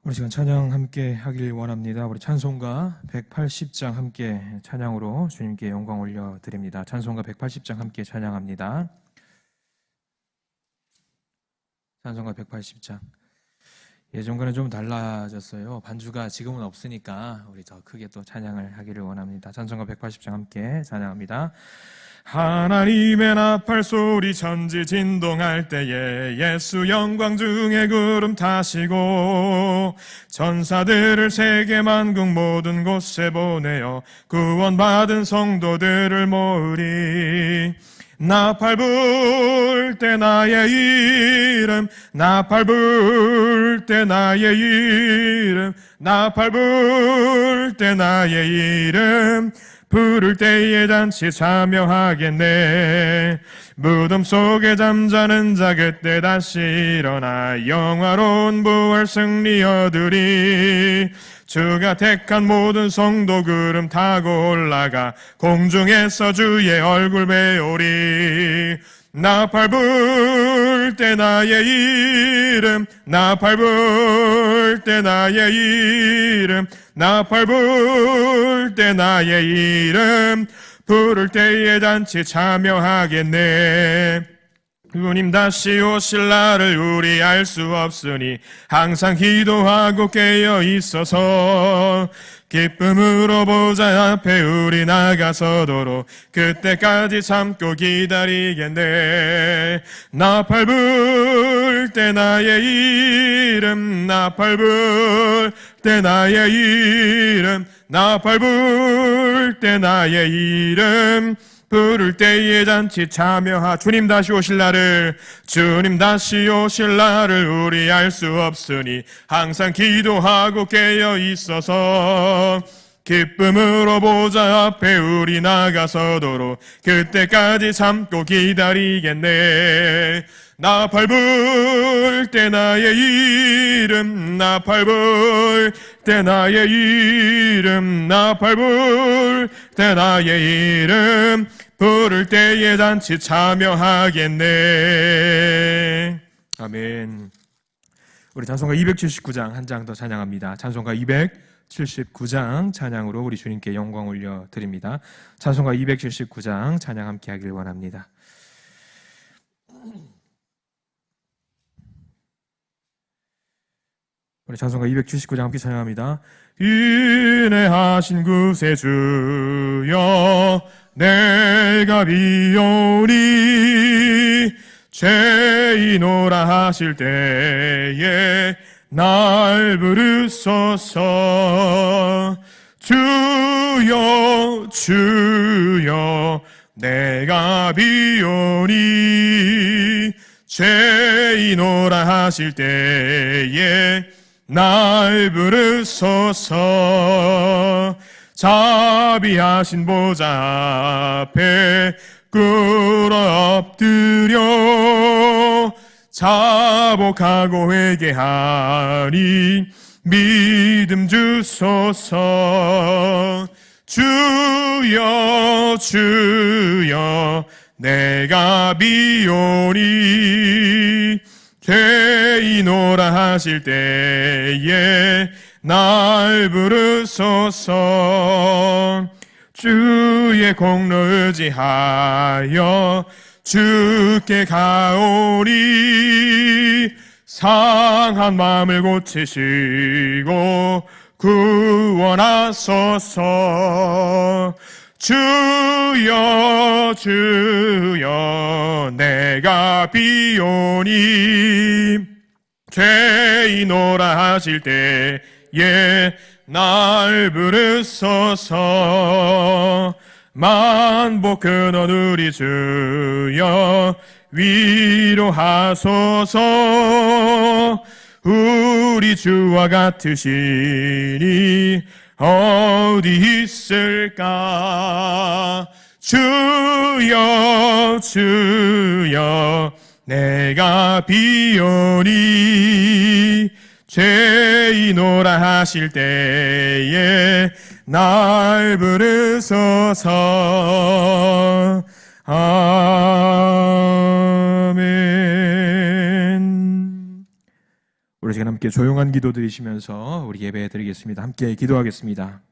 우리 시간 찬양 함께 하길 원합니다. 우리 찬송가 180장 함께 찬양으로 주님께 영광 올려드립니다. 찬송가 180장 함께 찬양합니다. 찬송가 180장. 예전과는 좀 달라졌어요. 반주가 지금은 없으니까 우리 더 크게 또 찬양을 하기를 원합니다. 찬송가 180장 함께 찬양합니다. 하나님의 나팔 소리 천지 진동할 때에 예수 영광 중에 구름 타시고 천사들을 세계 만국 모든 곳에 보내어 구원받은 성도들을 모으리. 나팔 불 때 나의 이름, 나팔 불 때 나의 이름, 나팔 불 때 나의 이름, 부를 때에 잔치 참여하겠네. 무덤 속에 잠자는 자 그때 다시 일어나 영화로운 부활 승리 얻으리. 주가 택한 모든 성도 구름 타고 올라가 공중에서 주의 얼굴 배우리. 나팔 불 때 나의 이름, 나팔 불 때 나의 이름, 나팔 불 때 나의 이름, 부를 때에 잔치 참여하겠네. 주님 다시 오실 날을 우리 알 수 없으니 항상 기도하고 깨어 있어서 기쁨으로 보좌 앞에 우리 나가서도록 그때까지 참고 기다리겠네. 나팔 불 때 나의 이름, 나팔 불 때 나의 이름, 나팔 불 때 나의 이름, 부를 때에 잔치 참여하. 주님 다시 오실 날을, 주님 다시 오실 날을 우리 알 수 없으니 항상 기도하고 깨어 있어서 기쁨으로 보좌 앞에 우리 나가서도록 그때까지 참고 기다리겠네. 나팔 불 때 나의 이름, 나팔 불 때 나의 이름, 나팔 불 때 나의 이름, 부를 때에 잔치 참여하겠네. 아멘. 우리 찬송가 279장 한 장 더 찬양합니다. 찬송가 279장 찬양으로 우리 주님께 영광 올려드립니다. 찬송가 279장 찬양 함께 하길 원합니다. 우리 찬송가 279장 함께 찬양합니다. 인내하신 구세주여 내가 비오니 죄인오라 하실 때에 날 부르소서. 주여 주여 내가 비오니 죄인오라 하실 때에 날 부르소서. 자비하신 보좌 앞에 꿇어 엎드려 자복하고 회개하니 믿음 주소서. 주여 주여 내가 비오니 죄인오라 하실 때에 날 부르소서. 주의 공로 의지하여 주께 가오니 상한 마음을 고치시고 구원하소서. 주여 주여 내가 비오니 죄인오라 하실 때에 날 부르소서. 만복 근원 우리 주여 위로하소서. 우리 주와 같으시니 어디 있을까. 주여 주여 내가 비오니 죄인오라 하실 때에 날 부르소서. 아멘. 우리 시간 함께 조용한 기도 드리시면서 우리 예배 드리겠습니다. 함께 기도하겠습니다.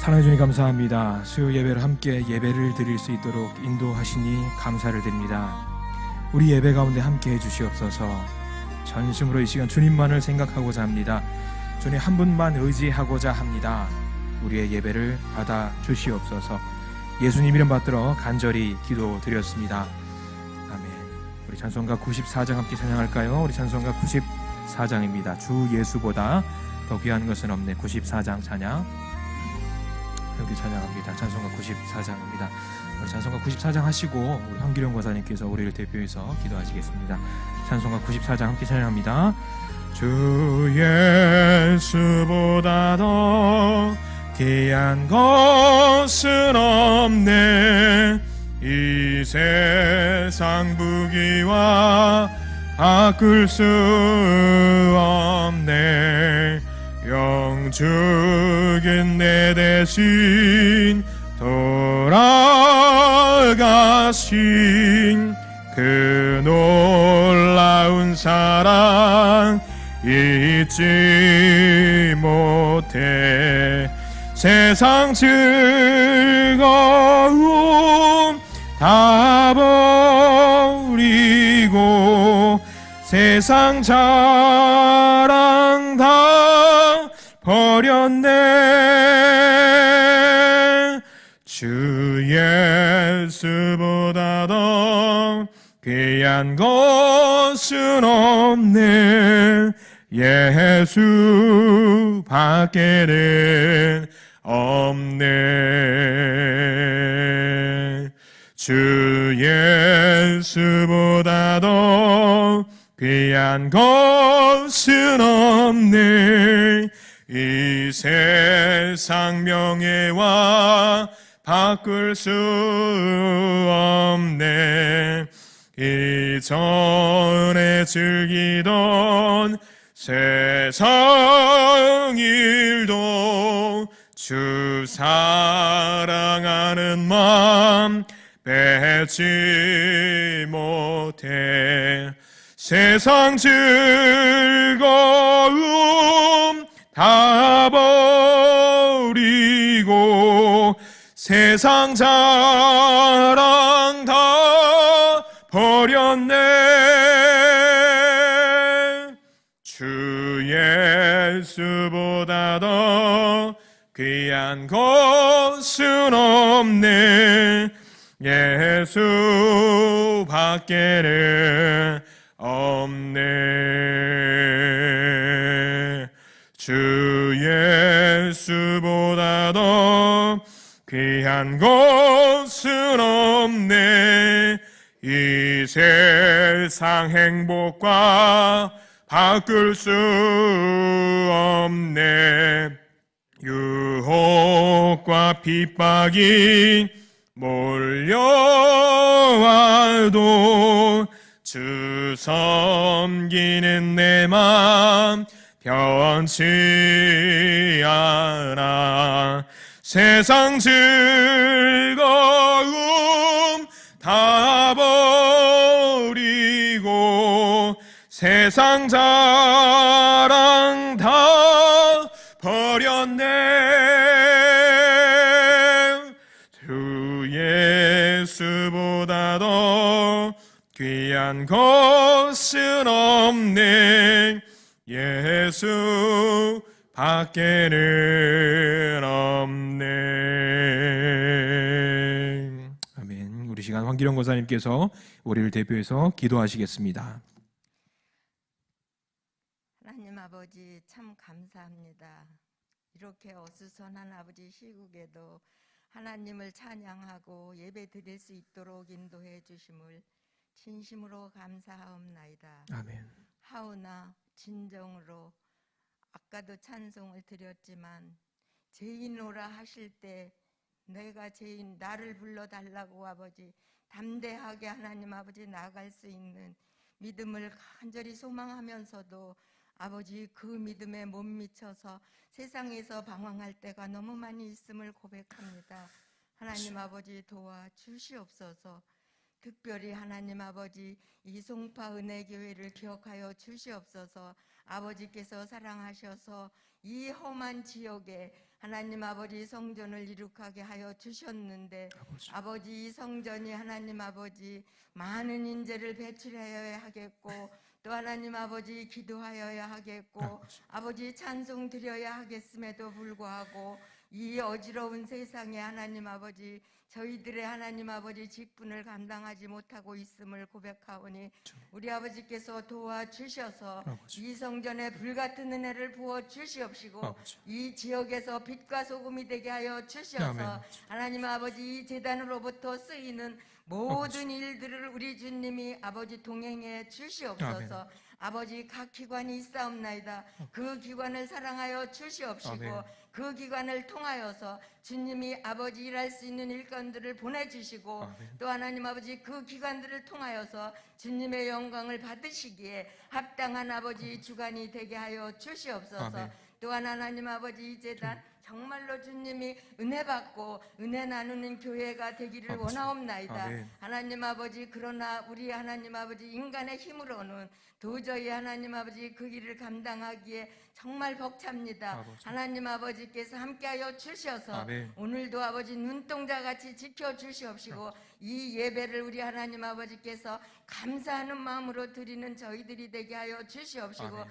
사랑해 주님 감사합니다. 수요 예배를 함께 예배를 드릴 수 있도록 인도하시니 감사를 드립니다. 우리 예배 가운데 함께 해주시옵소서. 전심으로 이 시간 주님만을 생각하고자 합니다. 주님 한 분만 의지하고자 합니다. 우리의 예배를 받아 주시옵소서. 예수님 이름 받들어 간절히 기도드렸습니다. 아멘. 우리 찬송가 94장 함께 찬양할까요? 우리 찬송가 94장입니다. 주 예수보다 더 귀한 것은 없네. 94장 찬양 여기 찬양합니다. 찬송가 94장입니다. 우리 찬송가 94장 하시고 우리 황기룡 권사님께서 우리를 대표해서 기도하시겠습니다. 찬송가 94장 함께 찬양합니다. 주 예수보다 더 귀한 것은 없네. 이 세상 부귀와 바꿀 수 없네. 영적인 내 대신 돌아가신 그 놀라운 사랑 잊지 못해. 세상 즐거움 다 버리고 세상 자랑 다 버렸네. 주 예수보다 더 귀한 것은 없네. 예수 밖에는 없네. 주 예수보다 더 귀한 것은 없네. 이 세상 명예와 바꿀 수 없네. 이전에 즐기던 세상 일도 주 사랑하는 마음 뺏지 못해. 세상 즐거움 다 버리고 세상 자랑 다 버렸네. 주 예수보다 더 귀한 것은 없네. 예수 밖에는 없네. 주 예수보다 더 귀한 것은 없네. 이 세상 행복과 바꿀 수 없네. 유혹과 핍박이 몰려와도 주 섬기는 내 맘 변치 않아. 세상 즐거움 다 버리고 세상 자랑 다 버렸네. 주 예수보다 더 귀한 것은 없네. 예수 밖에는 없네. 아멘. 우리 시간 황기룡 권사님께서 우리를 대표해서 기도하시겠습니다. 하나님 아버지 참 감사합니다. 이렇게 어수선한 아버지 시국에도 하나님을 찬양하고 예배 드릴 수 있도록 인도해 주심을 진심으로 감사하옵나이다. 아멘. 하오나 진정으로 아까도 찬송을 드렸지만 죄인오라 하실 때 내가 죄인 나를 불러달라고 아버지 담대하게 하나님 아버지 나아갈 수 있는 믿음을 간절히 소망하면서도 아버지 그 믿음에 못 미쳐서 세상에서 방황할 때가 너무 많이 있음을 고백합니다. 하나님 아버지 도와주시옵소서. 특별히 하나님 아버지 이송파 은혜교회를 기억하여 주시옵소서. 아버지께서 사랑하셔서 이 험한 지역에 하나님 아버지 성전을 이룩하게 하여 주셨는데 아버지 이 성전이 하나님 아버지 많은 인재를 배출하여야 하겠고 또 하나님 아버지 기도하여야 하겠고 아버지 찬송 드려야 하겠음에도 불구하고 이 어지러운 세상에 하나님 아버지 저희들의 하나님 아버지 직분을 감당하지 못하고 있음을 고백하오니 우리 아버지께서 도와주셔서 이 성전에 불같은 은혜를 부어 주시옵시고 이 지역에서 빛과 소금이 되게 하여 주셔서 하나님 아버지 이 재단으로부터 쓰이는 모든 일들을 우리 주님이 아버지 동행해 주시옵소서. 아버지 각 기관이 있사옵나이다. 그 기관을 사랑하여 주시옵시고 그 기관을 통하여서 주님이 아버지 일할 수 있는 일꾼들을 보내주시고 또 하나님 아버지 그 기관들을 통하여서 주님의 영광을 받으시기에 합당한 아버지 주관이 되게 하여 주시옵소서. 또한 하나님 아버지 이 재단 정말로 주님이 은혜 받고 은혜 나누는 교회가 되기를 원하옵나이다. 하나님 아버지 그러나 우리 하나님 아버지 인간의 힘으로는 도저히 하나님 아버지 그 일을 감당하기에 정말 벅찹니다. 하나님 아버지께서 함께하여 주셔서 오늘도 아버지 눈동자같이 지켜주시옵시고 이 예배를 우리 하나님 아버지께서 감사하는 마음으로 드리는 저희들이 되게 하여 주시옵시고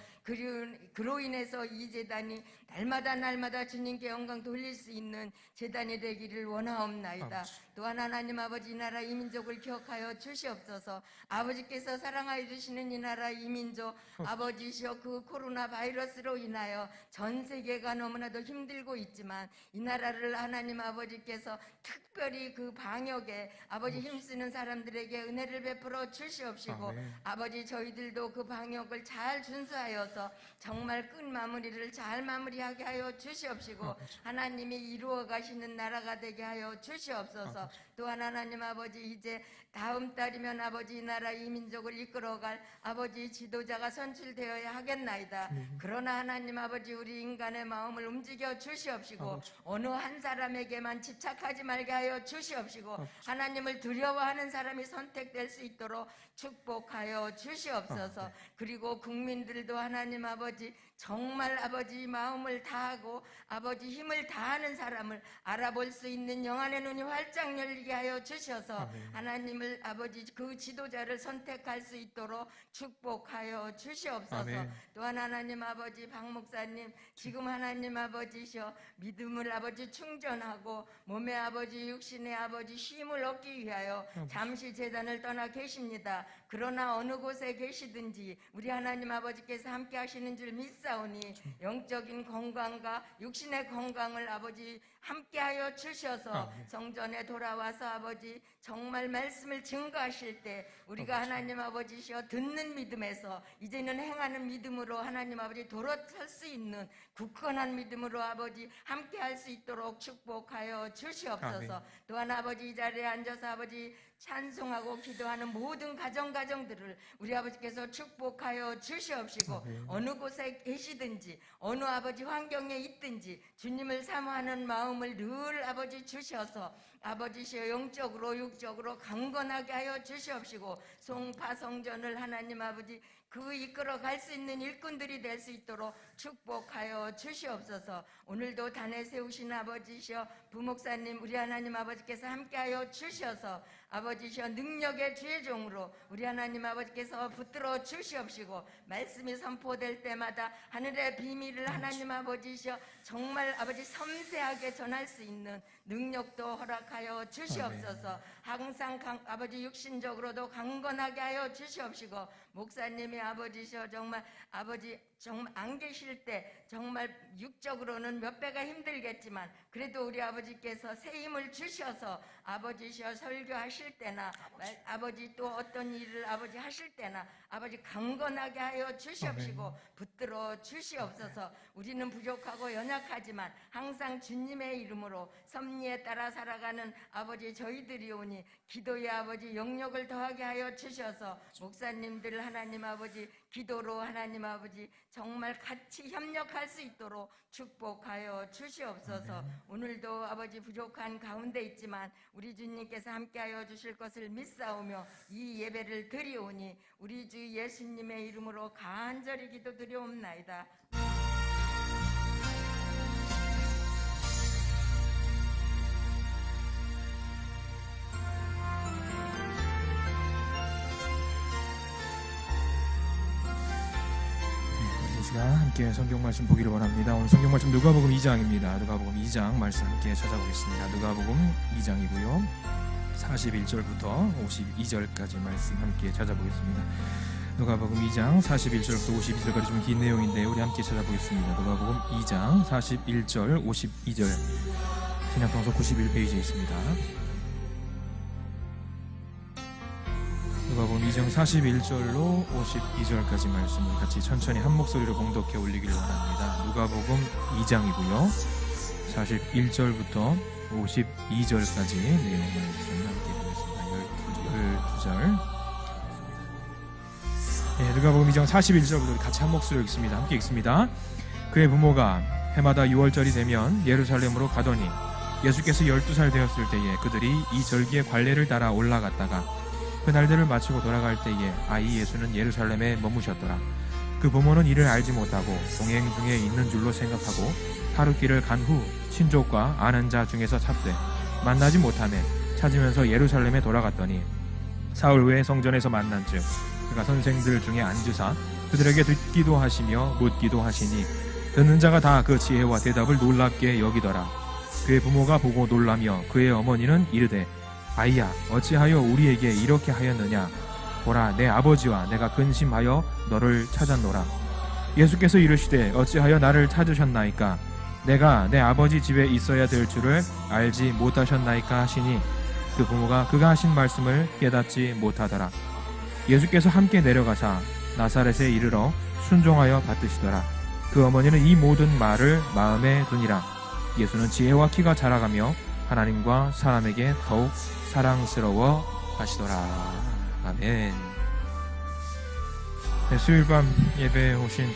그로 인해서 이 재단이 날마다 주님께 영광 돌릴 수 있는 재단이 되기를 원하옵나이다. 또한 하나님 아버지 이 나라 이 민족을 기억하여 주시옵소서. 아버지께서 사랑하여 주시는 이 나라 이 민족 아버지시여 그 코로나 바이러스로 인하여 전 세계가 너무나도 힘들고 있지만 이 나라를 하나님 아버지께서 특별히 그 방역에 아버지 힘쓰는 사람들에게 은혜를 베풀어 주시옵시고 아버지 저희들도 그 방역을 잘 준수하여서 정말 끝 마무리를 잘 마무리하게 하여 주시옵시고 하나님이 이루어 가시는 나라가 되게 하여 주시옵소서. 또한 하나님 아버지 이제 다음 달이면 아버지 이 나라 이 민족을 이끌어갈 아버지 지도자가 선출되어야 하겠나이다. 그러나 하나님 아버지 우리 인간의 마음을 움직여 주시옵시고 어느 한 사람에게만 집착하지 말게 하여 주시옵시고 하나님을 두려워하는 사람이 선택될 수 있도록 축복하여 주시옵소서. 그리고 국민들도 하나님 아버지 정말 아버지 마음을 다하고 아버지 힘을 다하는 사람을 알아볼 수 있는 영안의 눈이 활짝 열리게 하여 주셔서 하나님을 아버지 그 지도자를 선택할 수 있도록 축복하여 주시옵소서. 또한 하나님 아버지 박 목사님 지금 하나님 아버지셔 믿음을 아버지 충전하고 몸의 아버지 육신의 아버지 쉼을 얻기 위하여 잠시 재단을 떠나 계십니다. 그러나 어느 곳에 계시든지 우리 하나님 아버지께서 함께 하시는 줄 믿사오니 영적인 건강과 육신의 건강을 아버지 함께하여 주셔서 성전에 돌아와서 아버지 정말 말씀을 증거하실 때 우리가 하나님 아버지시여 듣는 믿음에서 이제는 행하는 믿음으로 하나님 아버지 돌아설 수 있는 굳건한 믿음으로 아버지 함께할 수 있도록 축복하여 주시옵소서. 또한 아버지 이 자리에 앉아서 아버지 찬송하고 기도하는 모든 가정들을 우리 아버지께서 축복하여 주시옵시고 어느 곳에 계시든지 어느 아버지 환경에 있든지 주님을 사모하는 마음을 늘 아버지 주셔서 아버지시여 영적으로 육적으로 강건하게 하여 주시옵시고 송파 성전을 하나님 아버지 그 이끌어 갈 수 있는 일꾼들이 될 수 있도록 축복하여 주시옵소서. 오늘도 단에 세우신 아버지시여 부목사님 우리 하나님 아버지께서 함께하여 주셔서 아버지시여 능력의 주의 종으로 우리 하나님 아버지께서 붙들어 주시옵시고 말씀이 선포될 때마다 하늘의 비밀을 하나님 아버지시여 정말 아버지 섬세하게 전할 수 있는 능력도 허락하여 주시옵소서. 항상 아버지 육신적으로도 강건하게 하여 주시옵시고 목사님이 아버지시여 정말 아버지 정말 안 계실 때 정말 육적으로는 몇 배가 힘들겠지만 그래도 우리 아버지께서 새 힘을 주셔서 아버지셔 설교하실 때나 아버지 또 어떤 일을 아버지 하실 때나 아버지 강건하게 하여 주시옵시고 붙들어 주시옵소서. 우리는 부족하고 연약하지만 항상 주님의 이름으로 섭리에 따라 살아가는 아버지 저희들이오니 기도의 아버지 영역을 더하게 하여 주셔서 목사님들 하나님 아버지 기도로 하나님 아버지 정말 같이 협력할 수 있도록 축복하여 주시옵소서. 오늘도 아버지 부족한 가운데 있지만 우리 주님께서 함께하여 주실 것을 믿사오며 이 예배를 드리오니 우리 주 예수님의 이름으로 간절히 기도드리옵나이다. 시간 함께 성경 말씀 보기를 원합니다. 오늘 성경 말씀 누가복음 2장입니다. 누가복음 2장 말씀 함께 찾아보겠습니다. 누가복음 2장이고요. 41절부터 52절까지 말씀 함께 찾아보겠습니다. 누가복음 2장 41절부터 52절까지 좀 긴 내용인데 우리 함께 찾아보겠습니다. 누가복음 2장 41절 52절 신약성서 91페이지에 있습니다. 누가복음 2장 41절로 52절까지 말씀을 같이 천천히 한 목소리로 봉독해 올리기를 원합니다. 누가복음 2장이고요. 41절부터 52절까지 내용 말씀 함께 보겠습니다. 12절. 네, 누가복음 2장 41절부터 같이 한 목소리로 읽습니다. 함께 읽습니다. 그의 부모가 해마다 6월절이 되면 예루살렘으로 가더니 예수께서 12살 되었을 때에 그들이 이 절기의 관례를 따라 올라갔다가 그 날들을 마치고 돌아갈 때에 아이 예수는 예루살렘에 머무셨더라. 그 부모는 이를 알지 못하고 동행 중에 있는 줄로 생각하고 하루 길을 간 후 친족과 아는 자 중에서 찾되 만나지 못하매 찾으면서 예루살렘에 돌아갔더니 사흘 후에 성전에서 만난즉 그가 선생들 중에 앉으사 그들에게 듣기도 하시며 묻기도 하시니 듣는 자가 다 그 지혜와 대답을 놀랍게 여기더라. 그의 부모가 보고 놀라며 그의 어머니는 이르되 아이야 어찌하여 우리에게 이렇게 하였느냐. 보라 내 아버지와 내가 근심하여 너를 찾았노라. 예수께서 이르시되 어찌하여 나를 찾으셨나이까. 내가 내 아버지 집에 있어야 될 줄을 알지 못하셨나이까 하시니 그 부모가 그가 하신 말씀을 깨닫지 못하더라. 예수께서 함께 내려가사 나사렛에 이르러 순종하여 받드시더라. 그 어머니는 이 모든 말을 마음에 두니라. 예수는 지혜와 키가 자라가며 하나님과 사람에게 더욱 사랑스러워 하시더라. 아멘. 네, 수요일 밤 예배에 오신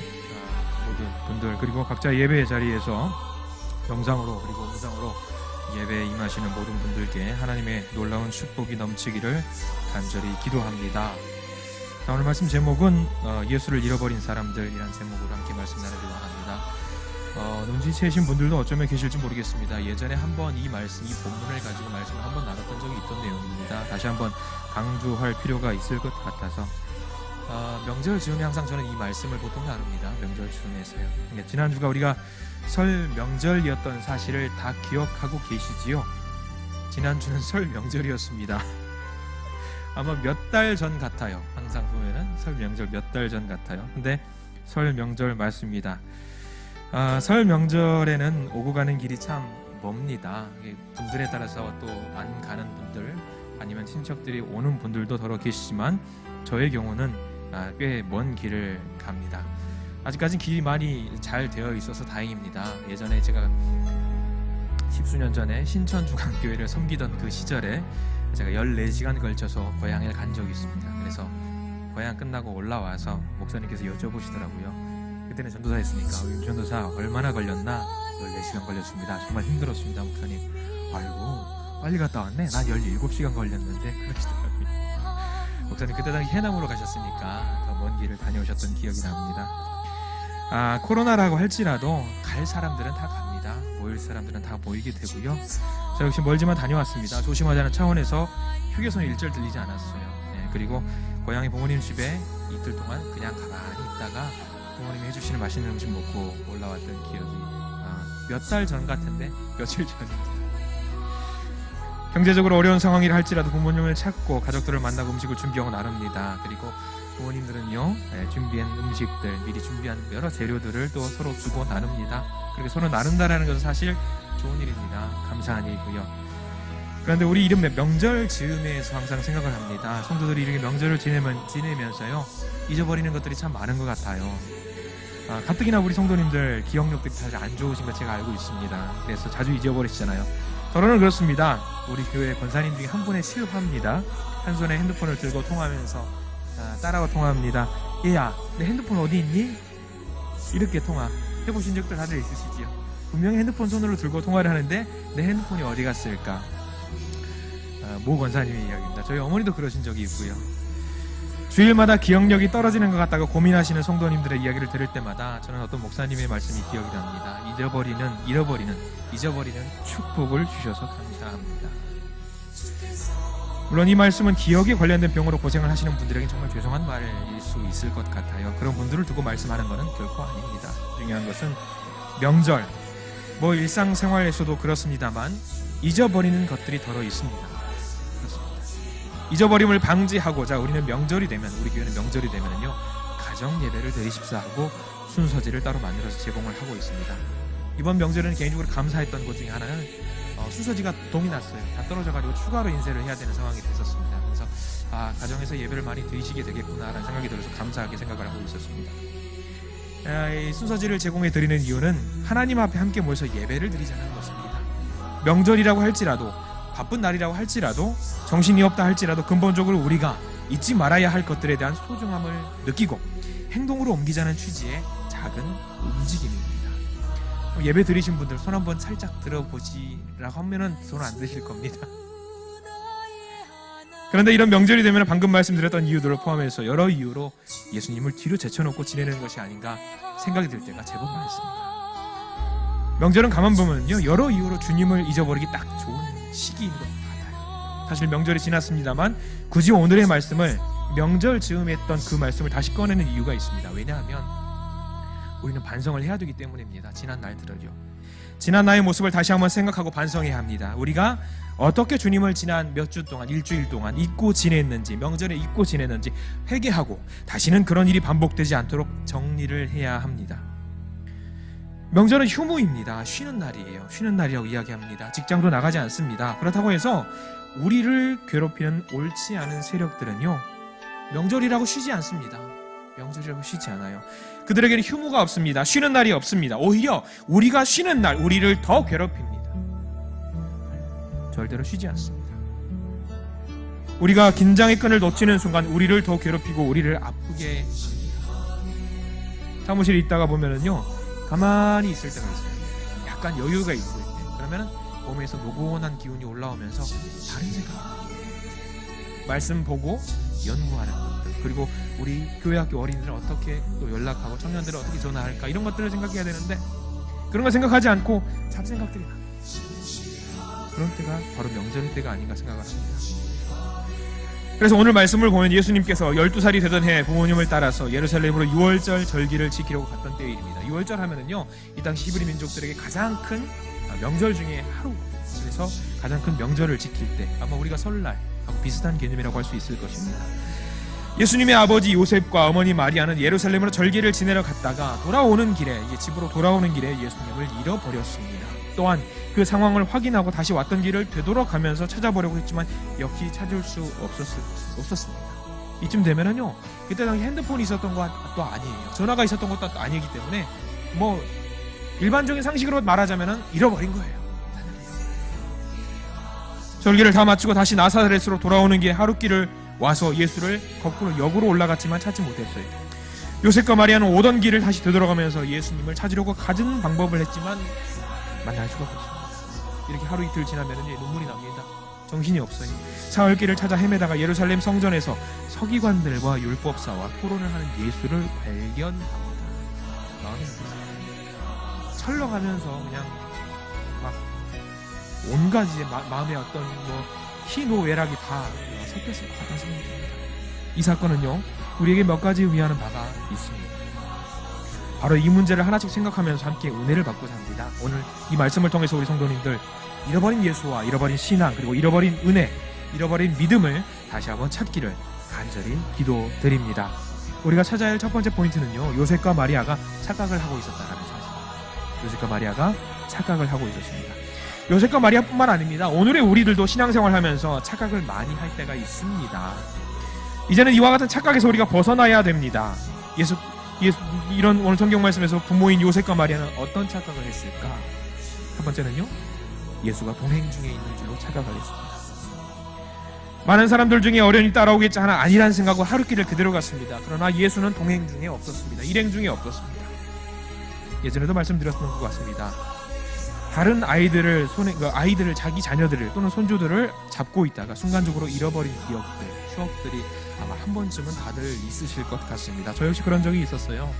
모든 분들 그리고 각자 예배의 자리에서 영상으로 그리고 음성으로 예배에 임하시는 모든 분들께 하나님의 놀라운 축복이 넘치기를 간절히 기도합니다. 자, 오늘 말씀 제목은 예수를 잃어버린 사람들이란 제목으로 함께 말씀 나누기로 합니다. 눈치채신 분들도 어쩌면 계실지 모르겠습니다. 예전에 한번 이 본문을 가지고 말씀을 한번 나눴던 적이 있던 내용입니다. 다시 한번 강조할 필요가 있을 것 같아서 명절 즈음에 항상 저는 이 말씀을 보통 나눕니다. 명절 즈음에서요. 네, 지난주가 우리가 설 명절이었던 사실을 다 기억하고 계시지요? 지난주는 설 명절이었습니다. 아마 몇 달 전 같아요. 항상 보면은 설 명절 몇 달 전 같아요. 근데 설 명절 맞습니다. 설 명절에는 오고 가는 길이 참 멉니다. 분들에 따라서 또 안 가는 분들 아니면 친척들이 오는 분들도 더러 계시지만 저의 경우는 꽤 먼 길을 갑니다. 아직까지 길이 많이 잘 되어 있어서 다행입니다. 예전에 제가 십수년 전에 신천중앙교회를 섬기던 그 시절에 제가 14시간 걸쳐서 고향을 간 적이 있습니다. 그래서 고향 끝나고 올라와서 목사님께서 여쭤보시더라고요. 그때는 전도사 했으니까 전도사 얼마나 걸렸나? 14시간 걸렸습니다. 정말 힘들었습니다. 목사님. 아이고 빨리 갔다 왔네. 난 17시간 걸렸는데 그러시더라고요. 목사님 그때 당시 해남으로 가셨으니까 더 먼 길을 다녀오셨던 기억이 납니다. 코로나라고 할지라도 갈 사람들은 다 갑니다. 모일 사람들은 다 모이게 되고요. 저 역시 멀지만 다녀왔습니다. 조심하자는 차원에서 휴게소는 일절 들리지 않았어요. 네, 그리고 고향의 부모님 집에 이틀 동안 그냥 가만히 있다가 부모님이 해주시는 맛있는 음식 먹고 올라왔던 기억이 몇 달 전 같은데 며칠 전입니다. 경제적으로 어려운 상황이라 할지라도 부모님을 찾고 가족들을 만나고 음식을 준비하고 나눕니다. 그리고 부모님들은요 준비한 음식들 미리 준비한 여러 재료들을 또 서로 주고 나눕니다. 그리고 서로 나눈다라는 것은 사실 좋은 일입니다. 감사한 일이고요. 그런데 우리 이런 명절 즈음에서 항상 생각을 합니다. 성도들이 이렇게 명절을 지내면서요 잊어버리는 것들이 참 많은 것 같아요. 가뜩이나 우리 성도님들 기억력들이 사실 안 좋으신 거 제가 알고 있습니다. 그래서 자주 잊어버리시잖아요. 더러는 그렇습니다. 우리 교회 권사님 중에 한 분의 실화입니다. 한 손에 핸드폰을 들고 통화하면서 딸하고 통화합니다. 얘야, 내 핸드폰 어디 있니? 이렇게 통화해보신 적들 다들 있으시지요? 분명히 핸드폰 손으로 들고 통화를 하는데 내 핸드폰이 어디 갔을까? 모 권사님의 이야기입니다. 저희 어머니도 그러신 적이 있고요. 주일마다 기억력이 떨어지는 것 같다고 고민하시는 성도님들의 이야기를 들을 때마다 저는 어떤 목사님의 말씀이 기억이 납니다. 잊어버리는 축복을 주셔서 감사합니다. 물론 이 말씀은 기억에 관련된 병으로 고생을 하시는 분들에게 정말 죄송한 말일 수 있을 것 같아요. 그런 분들을 두고 말씀하는 것은 결코 아닙니다. 중요한 것은 명절, 일상생활에서도 그렇습니다만 잊어버리는 것들이 덜어 있습니다. 그렇습니다. 잊어버림을 방지하고자 우리는 명절이 되면, 우리 교회는 명절이 되면요 가정 예배를 드리십사 하고 순서지를 따로 만들어서 제공을 하고 있습니다. 이번 명절에는 개인적으로 감사했던 것 중에 하나는 순서지가 동이 났어요. 다 떨어져가지고 추가로 인쇄를 해야 되는 상황이 됐었습니다. 그래서 가정에서 예배를 많이 드리시게 되겠구나라는 생각이 들어서 감사하게 생각을 하고 있었습니다. 이 순서지를 제공해 드리는 이유는 하나님 앞에 함께 모여서 예배를 드리자는 것입니다. 명절이라고 할지라도, 바쁜 날이라고 할지라도, 정신이 없다 할지라도 근본적으로 우리가 잊지 말아야 할 것들에 대한 소중함을 느끼고 행동으로 옮기자는 취지의 작은 움직임입니다. 예배 드리신 분들 손 한번 살짝 들어보시라고 하면은 손 안 드실 겁니다. 그런데 이런 명절이 되면 방금 말씀드렸던 이유들을 포함해서 여러 이유로 예수님을 뒤로 제쳐놓고 지내는 것이 아닌가 생각이 들 때가 제법 많습니다. 명절은 가만 보면요 여러 이유로 주님을 잊어버리기 딱 좋은 시기인 것 같아요. 사실 명절이 지났습니다만 굳이 오늘의 말씀을 명절 즈음에 했던 그 말씀을 다시 꺼내는 이유가 있습니다. 왜냐하면 우리는 반성을 해야 되기 때문입니다. 지난 날들을요. 지난 나의 모습을 다시 한번 생각하고 반성해야 합니다. 우리가 어떻게 주님을 지난 몇 주 동안, 일주일 동안 잊고 지냈는지, 명절에 잊고 지냈는지 회개하고 다시는 그런 일이 반복되지 않도록 정리를 해야 합니다. 명절은 휴무입니다. 쉬는 날이에요. 쉬는 날이라고 이야기합니다. 직장도 나가지 않습니다. 그렇다고 해서 우리를 괴롭히는 옳지 않은 세력들은요 명절이라고 쉬지 않습니다. 명절이라고 쉬지 않아요. 그들에게는 휴무가 없습니다. 쉬는 날이 없습니다. 오히려 우리가 쉬는 날 우리를 더 괴롭힙니다. 절대로 쉬지 않습니다. 우리가 긴장의 끈을 놓치는 순간 우리를 더 괴롭히고 우리를 아프게 합니다. 사무실에 있다가 보면은요 가만히 있을 때가 있어요. 약간 여유가 있을 때 그러면은 몸에서 노곤한 기운이 올라오면서 다른 생각, 말씀 보고 연구하는 것들, 그리고 우리 교회학교 어린이들은 어떻게 또 연락하고 청년들은 어떻게 전화할까 이런 것들을 생각해야 되는데 그런 거 생각하지 않고 잡생각들이 나. 그럴 때가 바로 명절일 때가 아닌가 생각을 합니다. 그래서 오늘 말씀을 보면 예수님께서 12살이 되던 해 부모님을 따라서 예루살렘으로 6월절 절기를 지키려고 갔던 때일입니다. 6월절 하면은요 이 당시 히브리 민족들에게 가장 큰 명절 중에 하루, 그래서 가장 큰 명절을 지킬 때 아마 우리가 설날하고 비슷한 개념이라고 할 수 있을 것입니다. 예수님의 아버지 요셉과 어머니 마리아는 예루살렘으로 절기를 지내러 갔다가 돌아오는 길에, 집으로 돌아오는 길에 예수님을 잃어버렸습니다. 또한 그 상황을 확인하고 다시 왔던 길을 되돌아가면서 찾아보려고 했지만 역시 찾을 수 없었습니다. 이쯤 되면은요 그때 당시 핸드폰이 있었던 것도 아니에요. 전화가 있었던 것도 아니기 때문에 일반적인 상식으로 말하자면은 잃어버린 거예요. 절기를 다 마치고 다시 나사렛으로 돌아오는 길에 하룻길을 와서 예수를 거꾸로 역으로 올라갔지만 찾지 못했어요. 요셉과 마리아는 오던 길을 다시 되돌아가면서 예수님을 찾으려고 갖은 방법을 했지만 만날 수가 없었습니다. 이렇게 하루 이틀 지나면 눈물이 납니다. 정신이 없어요. 사흘길을 찾아 헤매다가 예루살렘 성전에서 서기관들과 율법사와 토론을 하는 예수를 발견합니다. 마음이 아팠어요. 철렁하면서 그냥 막 온갖 마음의 어떤 희노애락이 다 섞였을 것 같다는 생각이 듭니다. 이 사건은요 우리에게 몇 가지 의미하는 바가 있습니다. 바로 이 문제를 하나씩 생각하면서 함께 은혜를 받고자 합니다. 오늘 이 말씀을 통해서 우리 성도님들 잃어버린 예수와 잃어버린 신앙, 그리고 잃어버린 은혜, 잃어버린 믿음을 다시 한번 찾기를 간절히 기도드립니다. 우리가 찾아야 할 첫 번째 포인트는요 요셉과 마리아가 착각을 하고 있었다는 사실. 요셉과 마리아가 착각을 하고 있었습니다. 요셉과 마리아뿐만 아닙니다. 오늘의 우리들도 신앙생활하면서 착각을 많이 할 때가 있습니다. 이제는 이와 같은 착각에서 우리가 벗어나야 됩니다. 이런 오늘 성경 말씀에서 부모인 요셉과 마리아는 어떤 착각을 했을까? 첫 번째는요, 예수가 동행 중에 있는 줄로 착각을 했습니다. 많은 사람들 중에 어련히 따라오겠지 하나 아니란 생각으로 하루길을 그대로 갔습니다. 그러나 예수는 동행 중에 없었습니다. 일행 중에 없었습니다. 예전에도 말씀드렸던 것 같습니다. 다른 아이들을 아이들을 자기 자녀들을 또는 손주들을 잡고 있다가 순간적으로 잃어버린 기억들, 추억들이 아마 한 번쯤은 다들 있으실 것 같습니다. 저 역시 그런 적이 있었어요.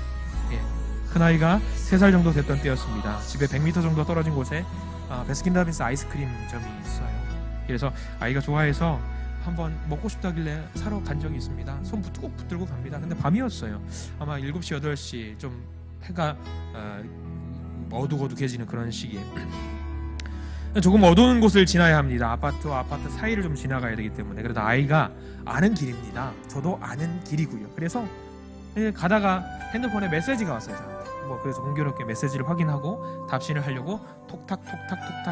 큰 아이가 3살 정도 됐던 때였습니다. 집에 100m 정도 떨어진 곳에 베스킨라빈스 아이스크림점이 있어요. 그래서 아이가 좋아해서 한번 먹고 싶다길래 사러 간 적이 있습니다. 손 꼭 붙들고 갑니다. 근데 밤이었어요. 아마 7시, 8시 좀 해가 어둑어둑해지는 그런 시기에 조금 어두운 곳을 지나야 합니다. 아파트와 아파트 사이를 좀 지나가야 되기 때문에. 그러다 아이가 아는 길입니다. 저도 아는 길이고요. 그래서 가다가 핸드폰에 메시지가 왔어요. 저한테. 그래서 공교롭게 메시지를 확인하고 답신을 하려고 톡탁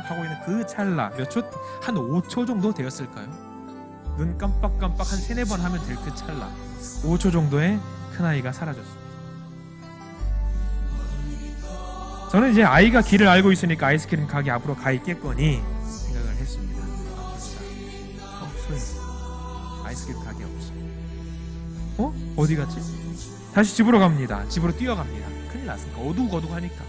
하고 있는 그 찰나, 한 5초 정도 되었을까요? 눈 깜빡깜빡 한 3-4번 하면 될 그 찰나, 5초 정도에 큰아이가 사라졌습니다. 저는 이제 아이가 길을 알고 있으니까 아이스크림 가게 앞으로 가 있겠거니 생각을 했습니다. 없어요. 아이스크림 가게 없어요. 어디 갔지? 다시 집으로 갑니다. 집으로 뛰어갑니다. 큰일 났으니까 어둑어둑하니까.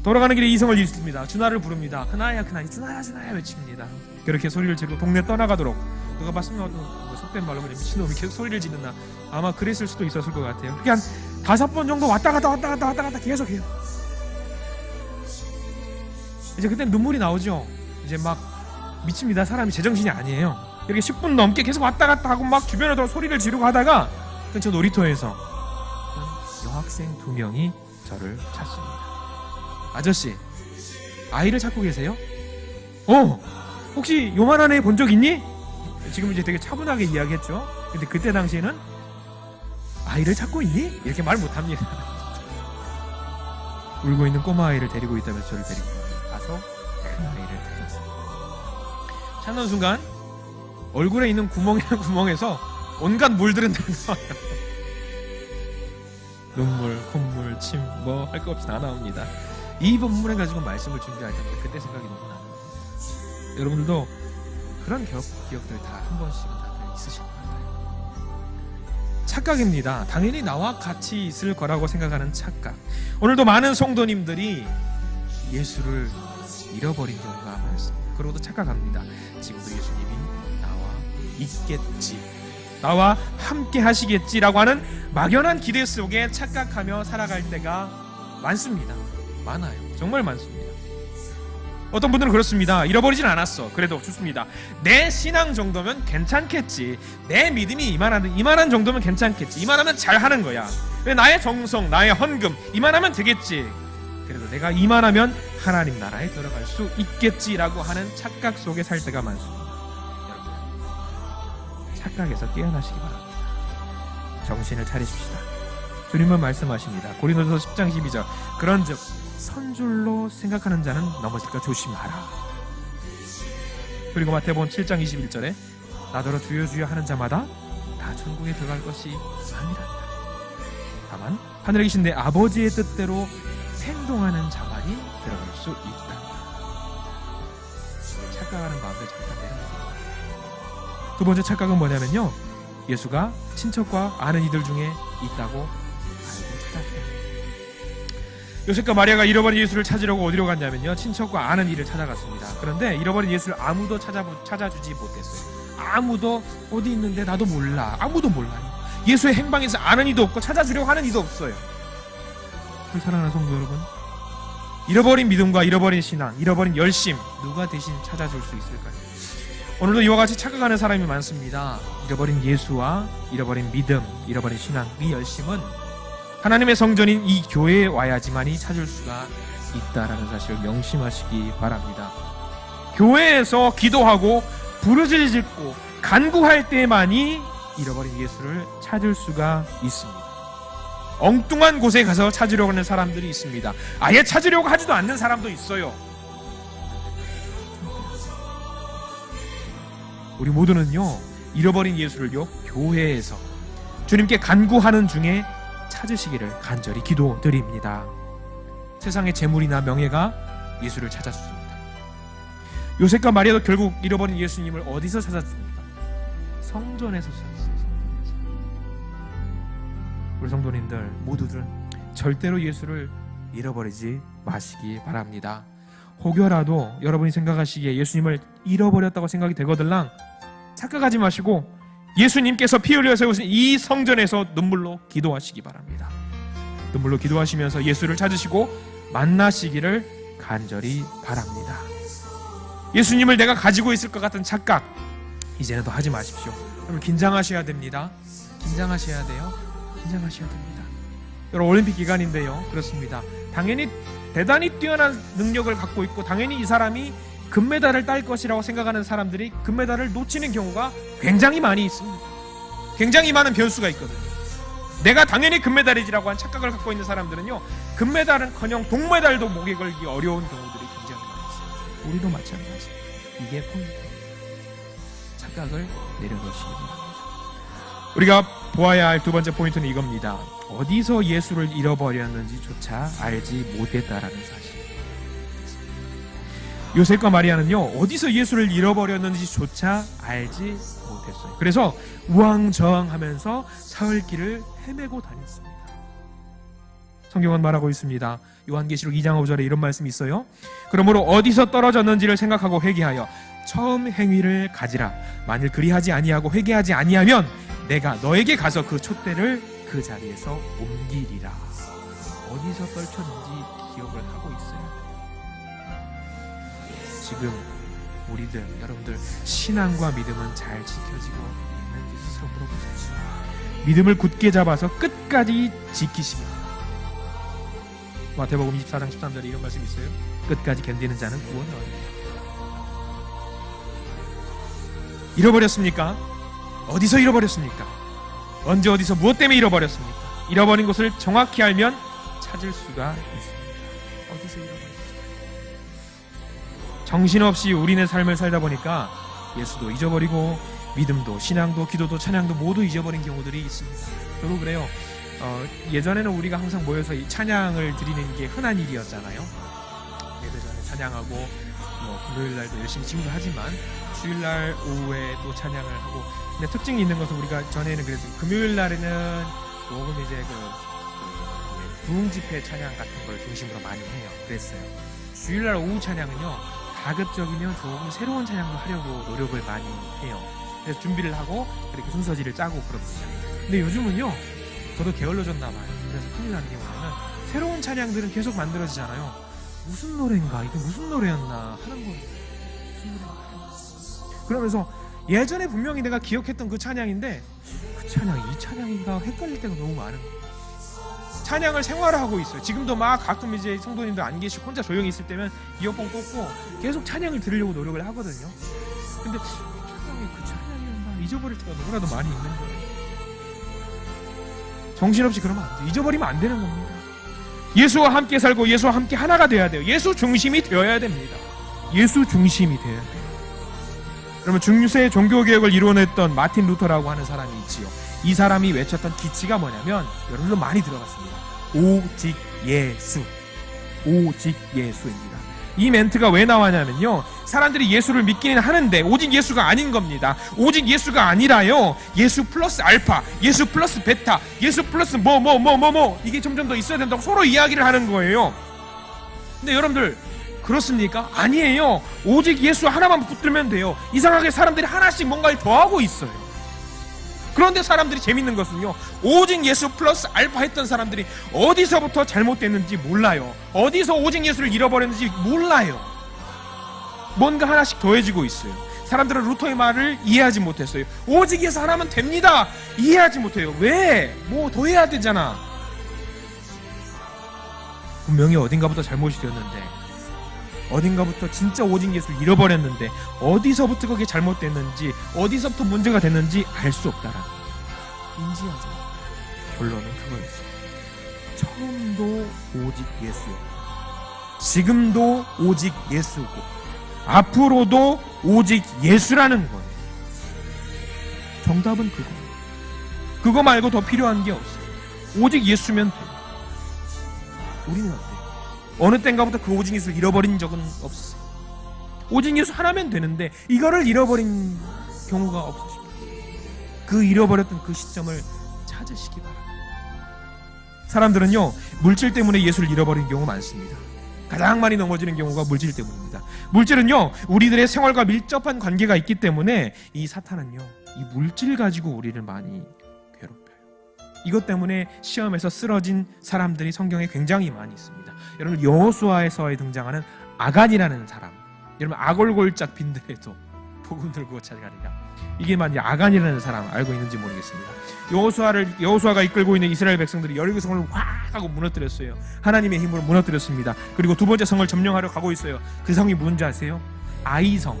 돌아가는 길에 이성을 잃습니다. 준하를 부릅니다. 큰아이야, 준하야 외칩니다. 그렇게 소리를 지르고 동네 떠나가도록. 누가 봤으면 속된 말로 그냥 미친놈이 계속 소리를 지르나, 아마 그랬을 수도 있었을 것 같아요. 그렇게 한 5번 정도 왔다 갔다 계속해요. 이제 그때 눈물이 나오죠. 이제 막 미칩니다. 사람이 제정신이 아니에요. 이렇게 10분 넘게 계속 왔다 갔다 하고 막 주변에도 소리를 지르고 하다가 근처 놀이터에서 여학생 2명이 저를 찾습니다. 아저씨, 아이를 찾고 계세요? 혹시 요만한 애 본 적 있니? 지금 이제 되게 차분하게 이야기했죠. 근데 그때 당시에는 아이를 찾고 있니? 이렇게 말 못합니다. 울고 있는 꼬마 아이를 데리고 있다면서 저를 데리고 가서 큰 아이를 찾았습니다. 찾는 순간 얼굴에 있는 구멍에서 온갖 물들은 다 나와요. 눈물, 콧물, 침 할 거 없이 다 나옵니다. 이 본문에 가지고 말씀을 준비할 텐데 그때 생각이 너무 나는 겁니다. 여러분들도 그런 기억들 다 한 번씩은 다들 있으실 것 같아요. 착각입니다. 당연히 나와 같이 있을 거라고 생각하는 착각. 오늘도 많은 성도님들이 예수를 잃어버린 경우가 많습니다. 그러고도 착각합니다. 지금도 예수님이 나와 있겠지, 나와 함께 하시겠지라고 하는 막연한 기대 속에 착각하며 살아갈 때가 많습니다. 많아요. 정말 많습니다. 어떤 분들은 그렇습니다. 잃어버리진 않았어. 그래도 좋습니다. 내 신앙 정도면 괜찮겠지. 내 믿음이 이만한 정도면 괜찮겠지. 이만하면 잘하는 거야. 나의 정성, 나의 헌금 이만하면 되겠지. 그래도 내가 이만하면 하나님 나라에 들어갈 수 있겠지라고 하는 착각 속에 살 때가 많습니다. 여러분, 착각에서 깨어나시기 바랍니다. 정신을 차리십시다. 주님은 말씀하십니다. 고린도서 10장 12절 그런즉 선줄로 생각하는 자는 넘어질까 조심하라. 그리고 마태복음 7장 21절에 나더러 주여 주여 하는 자마다 다 천국에 들어갈 것이 아니란다. 다만 하늘에 계신 내 아버지의 뜻대로 행동하는 자만이 들어갈 수 있다. 착각하는 마음을 잠깐 내려놓습니다. 두 번째 착각은 뭐냐면요, 예수가 친척과 아는 이들 중에 있다고 알고 찾아줍니다. 요셉과 마리아가 잃어버린 예수를 찾으려고 어디로 갔냐면요, 친척과 아는 이를 찾아갔습니다. 그런데 잃어버린 예수를 아무도 찾아주지 못했어요. 아무도 어디 있는데 나도 몰라. 아무도 몰라요. 예수의 행방에서 아는 이도 없고 찾아주려고 하는 이도 없어요. 사랑하는 성도 여러분, 잃어버린 믿음과 잃어버린 신앙, 잃어버린 열심 누가 대신 찾아줄 수 있을까요? 오늘도 이와 같이 착각하는 사람이 많습니다. 잃어버린 예수와 잃어버린 믿음, 잃어버린 신앙, 이 열심은 하나님의 성전인 이 교회에 와야지만이 찾을 수가 있다라는 사실을 명심하시기 바랍니다. 교회에서 기도하고 부르짖을 짓고 간구할 때만이 잃어버린 예수를 찾을 수가 있습니다. 엉뚱한 곳에 가서 찾으려고 하는 사람들이 있습니다. 아예 찾으려고 하지도 않는 사람도 있어요. 우리 모두는요, 잃어버린 예수를요, 교회에서 주님께 간구하는 중에 찾으시기를 간절히 기도드립니다. 세상의 재물이나 명예가 예수를 찾아줍니다. 요셉과 마리아도 결국 잃어버린 예수님을 어디서 찾았습니까? 성전에서 찾았어요. 우리 성도님들 모두들 절대로 예수를 잃어버리지 마시기 바랍니다. 혹여라도 여러분이 생각하시기에 예수님을 잃어버렸다고 생각이 되거들랑 착각하지 마시고 예수님께서 피 흘려 세우신 이 성전에서 눈물로 기도하시기 바랍니다. 눈물로 기도하시면서 예수를 찾으시고 만나시기를 간절히 바랍니다. 예수님을 내가 가지고 있을 것 같은 착각 이제는 더 하지 마십시오. 여러분 긴장하셔야 됩니다. 긴장하셔야 돼요. 긴장하셔야 됩니다. 여러분 올림픽 기간인데요, 그렇습니다. 당연히 대단히 뛰어난 능력을 갖고 있고 당연히 이 사람이 금메달을 딸 것이라고 생각하는 사람들이 금메달을 놓치는 경우가 굉장히 많이 있습니다. 굉장히 많은 변수가 있거든요. 내가 당연히 금메달이지라고 한 착각을 갖고 있는 사람들은요, 금메달은커녕 동메달도 목에 걸기 어려운 경우들이 굉장히 많이 있어요. 우리도 마찬가지. 이게 포인트입니다. 착각을 내려놓으시기 바랍니다. 우리가 보아야 할 두 번째 포인트는 이겁니다. 어디서 예수를 잃어버렸는지조차 알지 못했다라는 사실. 요셉과 마리아는요, 어디서 예수를 잃어버렸는지조차 알지 못했어요. 그래서 우왕좌왕하면서 사흘길을 헤매고 다녔습니다. 성경은 말하고 있습니다. 요한계시록 2장 5절에 이런 말씀이 있어요. 그러므로 어디서 떨어졌는지를 생각하고 회개하여 처음 행위를 가지라. 만일 그리하지 아니하고 회개하지 아니하면 내가 너에게 가서 그 촛대를 그 자리에서 옮기리라. 어디서 떨쳤는지 기억을 하고 있어야 돼요. 지금 우리들, 여러분들 신앙과 믿음은 잘 지켜지고 있는지 스스로 물어보십시오. 믿음을 굳게 잡아서 끝까지 지키시기 바랍니다. 마태복음 24장 13절에 이런 말씀이 있어요. 끝까지 견디는 자는 구원을 얻으리라. 잃어버렸습니까? 어디서 잃어버렸습니까? 언제 어디서 무엇 때문에 잃어버렸습니까? 잃어버린 곳을 정확히 알면 찾을 수가 있습니다. 어디서 잃어버렸습니까? 정신없이 우리네 삶을 살다 보니까 예수도 잊어버리고 믿음도 신앙도 기도도 찬양도 모두 잊어버린 경우들이 있습니다. 저도 그래요. 예전에는 우리가 항상 모여서 이 찬양을 드리는 게 흔한 일이었잖아요. 예배 전에 찬양하고 금요일날도 열심히 지금도 하지만 주일날 오후에 또 찬양을 하고, 근데 특징이 있는 것은 우리가 전에는 그래도 금요일날에는 조금 이제 부흥집회 찬양 같은 걸 중심으로 많이 해요. 그랬어요. 주일날 오후 찬양은요, 가급적이면 조금 새로운 찬양도 하려고 노력을 많이 해요. 그래서 준비를 하고 그렇게 순서지를 짜고 그럽니다. 근데 요즘은요, 저도 게을러졌나 봐요. 그래서 큰일 나는 게 뭐냐면 새로운 찬양들은 계속 만들어지잖아요. 무슨 노래인가, 이게 무슨 노래였나 하는 거예요. 무슨 노래인가. 그러면서 예전에 분명히 내가 기억했던 그 찬양인데 그 찬양이 이 찬양인가 헷갈릴 때가 너무 많은 거예요. 찬양을 생활화하고 있어요. 지금도 막 가끔 이제 성도님들 안 계시고 혼자 조용히 있을 때면 이어폰 꽂고 계속 찬양을 들으려고 노력을 하거든요. 근데 그 찬양이었나 잊어버릴 때가 너무나도 많이 있는 거예요. 정신없이 그러면 안 돼요. 잊어버리면 안 되는 겁니다. 예수와 함께 살고 예수와 함께 하나가 되어야 돼요. 예수 중심이 되어야 됩니다. 예수 중심이 되어야 돼요. 그러면 중세 종교개혁을 이루어냈던 마틴 루터라고 하는 사람이 있지요. 이 사람이 외쳤던 기치가 뭐냐면, 여러분도 많이 들어봤습니다. 오직 예수. 오직 예수입니다. 이 멘트가 왜 나왔냐면요, 사람들이 예수를 믿기는 하는데 오직 예수가 아닌 겁니다. 오직 예수가 아니라요, 예수 플러스 알파, 예수 플러스 베타, 예수 플러스 이게 점점 더 있어야 된다고 서로 이야기를 하는 거예요. 근데 여러분들 그렇습니까? 아니에요. 오직 예수 하나만 붙들면 돼요. 이상하게 사람들이 하나씩 뭔가를 더하고 있어요. 그런데 사람들이 재밌는 것은요, 오직 예수 플러스 알파 했던 사람들이 어디서부터 잘못됐는지 몰라요. 어디서 오직 예수를 잃어버렸는지 몰라요. 뭔가 하나씩 더해지고 있어요. 사람들은 루터의 말을 이해하지 못했어요. 오직 예수 하나면 됩니다. 이해하지 못해요. 왜? 뭐 더 해야 되잖아. 분명히 어딘가부터 잘못이 되었는데, 어딘가부터 진짜 오직 예수를 잃어버렸는데 어디서부터 그게 잘못됐는지, 어디서부터 문제가 됐는지 알 수 없다라는 거예요. 인지하지 않아요. 결론은 그거였어요. 처음도 오직 예수였고, 지금도 오직 예수고, 앞으로도 오직 예수라는 거예요. 정답은 그거 말고 더 필요한 게 없어요. 오직 예수면 돼요. 우리는 어때요? 어느 땐가부터 그 오직 예수를 잃어버린 적은 없으세요? 오직 예수 하나면 되는데 이거를 잃어버린 경우가 없으십니까? 그 잃어버렸던 그 시점을 찾으시기 바랍니다. 사람들은요, 물질 때문에 예수를 잃어버린 경우가 많습니다. 가장 많이 넘어지는 경우가 물질 때문입니다. 물질은요, 우리들의 생활과 밀접한 관계가 있기 때문에 이 사탄은요, 이 물질 가지고 우리를 많이 괴롭혀요. 이것 때문에 시험에서 쓰러진 사람들이 성경에 굉장히 많이 있습니다. 여러분, 여호수아에서 등장하는 아간이라는 사람, 여러분 아골골짝 빈들에도 복음 들고 찾아가리라, 이게 만약 아간이라는 사람 알고 있는지 모르겠습니다. 여호수아가 이끌고 있는 이스라엘 백성들이 여리고 성을 확 하고 무너뜨렸어요. 하나님의 힘으로 무너뜨렸습니다. 그리고 두 번째 성을 점령하려 가고 있어요. 그 성이 뭔지 아세요? 아이성.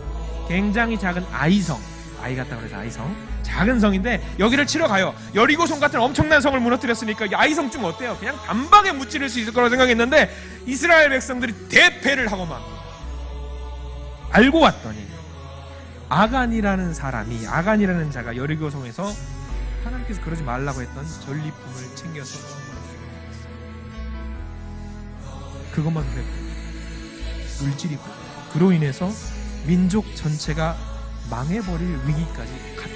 굉장히 작은 아이성. 아이 같다고 해서 아이성. 작은 성인데 여기를 치러 가요. 여리고성 같은 엄청난 성을 무너뜨렸으니까 이 아이성 좀 어때요? 그냥 단방에 무찌를 수 있을 거라고 생각했는데 이스라엘 백성들이 대패를 하고 맙니다. 알고 왔더니 아간이라는 사람이, 자가 여리고성에서 하나님께서 그러지 말라고 했던 전리품을 챙겨서 주문했어요. 그것만 눈에 보입니다. 물질이 보여요. 그로 인해서 민족 전체가 망해버릴 위기까지 갔다.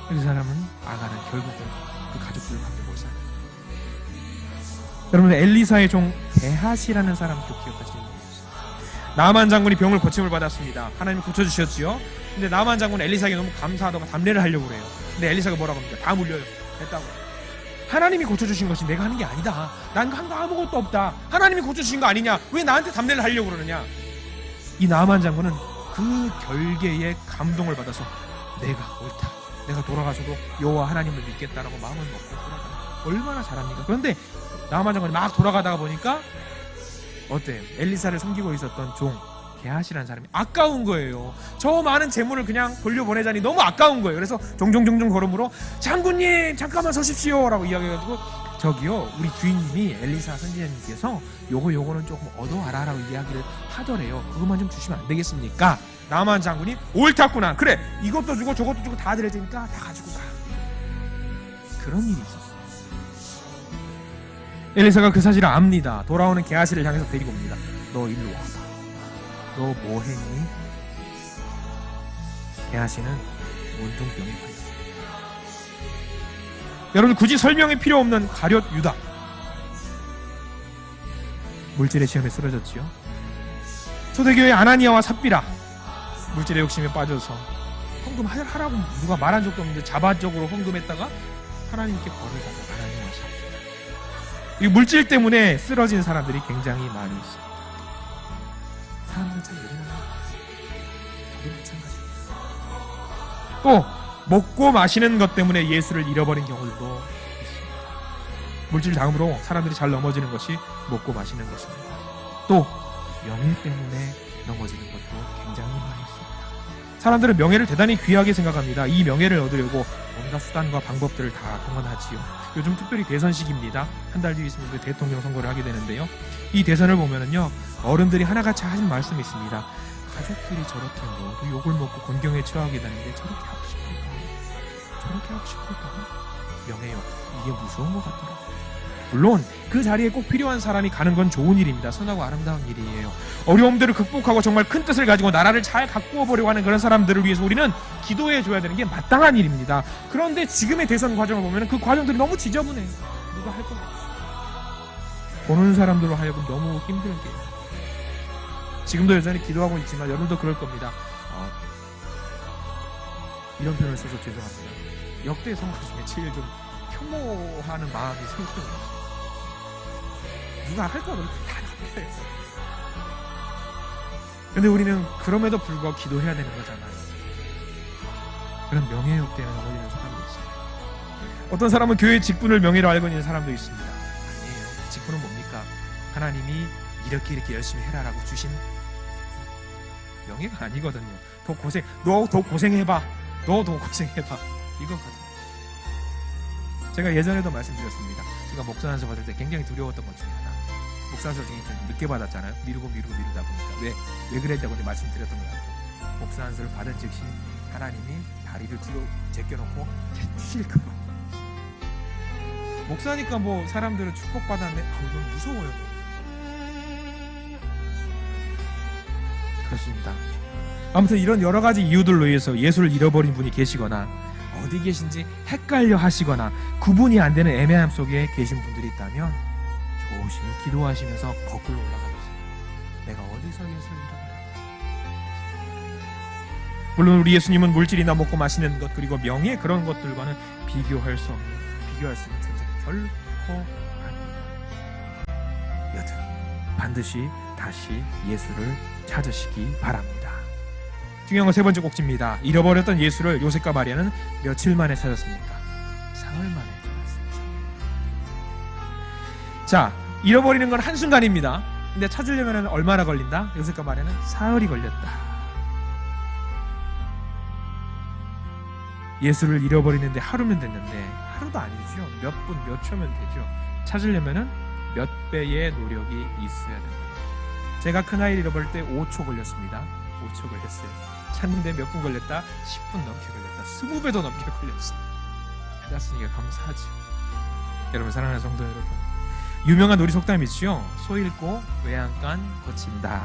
그 사람은, 아간은 결국은 그 가족들과 함께 못 살아요. 여러분, 엘리사의 종 게하시라는 사람 기억하시는 분이 있어요. 나만 장군이 병을 고침을 받았습니다. 하나님이 고쳐주셨지요. 근데 나만 장군은 엘리사에게 너무 감사하다고 담례를 하려고 그래요. 근데 엘리사가 뭐라고 합니까? 다 물려요. 됐다고. 하나님이 고쳐주신 것이 내가 하는 게 아니다. 난 한 거 아무것도 없다. 하나님이 고쳐주신 거 아니냐? 왜 나한테 담례를 하려고 그러느냐? 이 나만 장군은 그 결계에 감동을 받아서 내가 옳다. 내가 돌아가서도 여호와 하나님을 믿겠다라고 마음을 먹고 돌아가요. 얼마나 잘합니까? 그런데 나만 장군이 막 돌아가다가 보니까 어때요? 엘리사를 섬기고 있었던 종 게하시라는 사람이 아까운 거예요. 저 많은 재물을 그냥 돌려보내자니 너무 아까운 거예요. 그래서 종종 걸음으로 장군님 잠깐만 서십시오 라고 이야기해가지고, 저기요, 우리 주인님이 엘리사 선지자님께서 요거는 조금 얻어와라 라고 이야기를 하더래요. 그것만 좀 주시면 안 되겠습니까? 나만 장군이 옳았구나. 그래, 이것도 주고 저것도 주고 다 드릴 테니까 다 가지고 가. 그런 일이 있었어요. 엘리사가 그 사실을 압니다. 돌아오는 게하시를 향해서 데리고 옵니다. 너 일로 와봐. 너 뭐 했니? 게하시는 문둥병이 걸렸어요. 여러분, 굳이 설명이 필요 없는 가룟 유다. 물질의 시험에 쓰러졌지요. 초대교회 아나니아와 삽비라, 물질의 욕심에 빠져서 헌금하라고 누가 말한 적도 없는데 자발적으로 헌금했다가 하나님께 벌을 받은 아나니아와 삽비라. 이 물질 때문에 쓰러진 사람들이 굉장히 많이 있습니다. 사람들은 참 예리한 것 같아요. 저도 마찬가지입니다. 또 먹고 마시는 것 때문에 예수를 잃어버린 경우도 있습니다. 물질 다음으로 사람들이 잘 넘어지는 것이 먹고 마시는 것입니다. 또 명예 때문에 넘어지는 것도 굉장히 많이 있습니다. 사람들은 명예를 대단히 귀하게 생각합니다. 이 명예를 얻으려고 온갖 수단과 방법들을 다 동원하지요. 요즘 특별히 대선 시기입니다. 한 달 뒤에 있으면 대통령 선거를 하게 되는데요. 이 대선을 보면은요, 어른들이 하나같이 하신 말씀이 있습니다. 가족들이 저렇게 모두 욕을 먹고 곤경에 처하게 되는데 저렇게 하고 싶을까? 저렇게 하고 싶을까? 명예욕, 이게 무서운 것 같더라고요. 물론 그 자리에 꼭 필요한 사람이 가는 건 좋은 일입니다. 선하고 아름다운 일이에요. 어려움들을 극복하고 정말 큰 뜻을 가지고 나라를 잘 가꾸어 보려고 하는 그런 사람들을 위해서 우리는 기도해 줘야 되는 게 마땅한 일입니다. 그런데 지금의 대선 과정을 보면 그 과정들이 너무 지저분해요. 누가 할 것 없어. 보는 사람들로 하여금 너무 힘들게 해요. 지금도 여전히 기도하고 있지만 여러분도 그럴 겁니다. 이런 표현을 써서 죄송합니다. 역대 선거 중에 제일 좀 혐오하는 마음이 생겨요. 누가 할 거는 다 나빠요. 근데 우리는 그럼에도 불구하고 기도해야 되는 거잖아요. 그런 명예욕 때문에 넘어지는 사람도 있습니다. 어떤 사람은 교회 직분을 명예로 알고 있는 사람도 있습니다. 아니에요. 직분은 뭡니까? 하나님이 이렇게 열심히 해라라고 주신 명예가 아니거든요. 너 더 고생해봐. 너 더 고생해봐. 이거거든요. 제가 예전에도 말씀드렸습니다. 제가 목사안수 받을 때 굉장히 두려웠던 것 중에 하나. 목사안수를 굉장히 좀 늦게 받았잖아요. 미루다 보니까 왜 그랬다고 말씀드렸던 것 같고, 목사 안수를 받은 즉시 하나님이 다리를 뒤로 제껴놓고 튀실 거예요. 목사니까 뭐 사람들은 축복받았네. 이건 무서워요. 그렇습니다. 아무튼 이런 여러 가지 이유들로 인해서 예수를 잃어버린 분이 계시거나 어디 계신지 헷갈려 하시거나 구분이 안 되는 애매함 속에 계신 분들이 있다면 조심히 기도하시면서 거꾸로 올라가보세요. 내가 어디서 예수를 잃어버렸나? 물론 우리 예수님은 물질이나 먹고 마시는 것 그리고 명예 그런 것들과는 비교할 수 있는 존재 결코 아닙니다. 여튼 반드시 다시 예수를 찾으시기 바랍니다. 중요한 건 세 번째 꼭지입니다. 잃어버렸던 예수를 요셉과 마리아는 며칠 만에 찾았습니까? 사흘 만에 찾았습니다. 자, 잃어버리는 건 한순간입니다. 근데 찾으려면 얼마나 걸린다? 요셉과 마리아는 사흘이 걸렸다. 예수를 잃어버리는데 하루면 됐는데 하루도 아니죠. 몇 분, 몇 초면 되죠. 찾으려면 몇 배의 노력이 있어야 됩니다. 제가 큰아이를 잃어버릴 때 5초 걸렸습니다. 5초 걸렸어요. 찾는데 몇 분 걸렸다? 10분 넘게 걸렸다. 20배도 넘게 걸렸어요. 찾았으니까 감사하죠. 여러분, 사랑하는 성도 여러분, 유명한 우리 속담이 있죠. 소 잃고 외양간 고친다.